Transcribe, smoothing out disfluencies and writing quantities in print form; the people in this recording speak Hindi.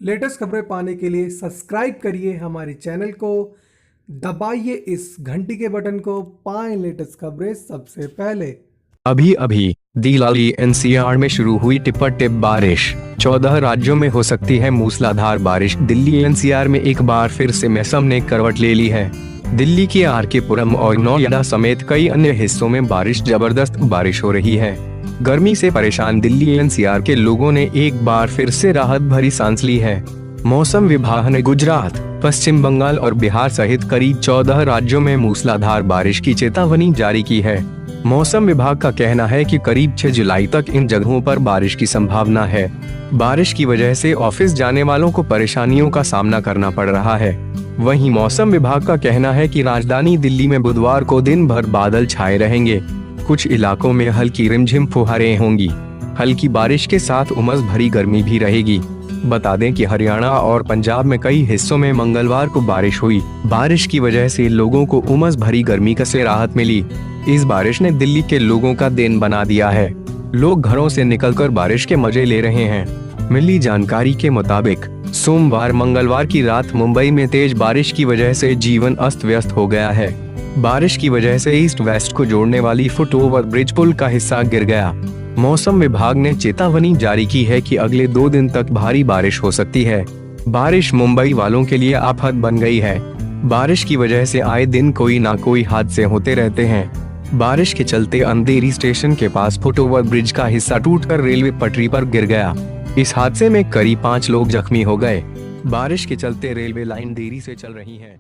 लेटेस्ट खबरें पाने के लिए सब्सक्राइब करिए हमारे चैनल को, दबाइए इस घंटी के बटन को, पाएं लेटेस्ट खबरें सबसे पहले। अभी अभी दिल्ली एनसीआर में शुरू हुई टिप टिप बारिश, 14 राज्यों में हो सकती है मूसलाधार बारिश। दिल्ली एनसीआर में एक बार फिर से मौसम ने करवट ले ली है। दिल्ली के आर.के. पुरम और नोएडा समेत कई अन्य हिस्सों में जबरदस्त बारिश हो रही है। गर्मी से परेशान दिल्ली एनसीआर के लोगों ने एक बार फिर से राहत भरी सांस ली है। मौसम विभाग ने गुजरात, पश्चिम बंगाल और बिहार सहित करीब 14 राज्यों में मूसलाधार बारिश की चेतावनी जारी की है। मौसम विभाग का कहना है कि करीब 6 जुलाई तक इन जगहों पर बारिश की संभावना है। बारिश की वजह से ऑफिस जाने वालों को परेशानियों का सामना करना पड़ रहा है। वहीं मौसम विभाग का कहना है कि राजधानी दिल्ली में बुधवार को दिन भर बादल छाए रहेंगे। कुछ इलाकों में हल्की रिमझिम फुहारें होंगी। हल्की बारिश के साथ उमस भरी गर्मी भी रहेगी। बता दें कि हरियाणा और पंजाब में कई हिस्सों में मंगलवार को बारिश हुई। बारिश की वजह से लोगों को उमस भरी गर्मी से राहत मिली। इस बारिश ने दिल्ली के लोगों का दिन बना दिया है। लोग घरों से निकलकर बारिश के मजे ले रहे हैं। मिली जानकारी के मुताबिक सोमवार मंगलवार की रात मुंबई में तेज बारिश की वजह से जीवन अस्त व्यस्त हो गया है। बारिश की वजह से ईस्ट वेस्ट को जोड़ने वाली फुट ओवर ब्रिज पुल का हिस्सा गिर गया। मौसम विभाग ने चेतावनी जारी की है कि अगले 2 दिन तक भारी बारिश हो सकती है। बारिश मुंबई वालों के लिए आफत बन गई है। बारिश की वजह से आए दिन कोई ना कोई हादसे होते रहते हैं। बारिश के चलते अंधेरी स्टेशन के पास फुट ओवर ब्रिज का हिस्सा टूटकर रेलवे पटरी पर गिर गया। इस हादसे में करीब 5 लोग जख्मी हो गए। बारिश के चलते रेलवे लाइन देरी से चल रही है।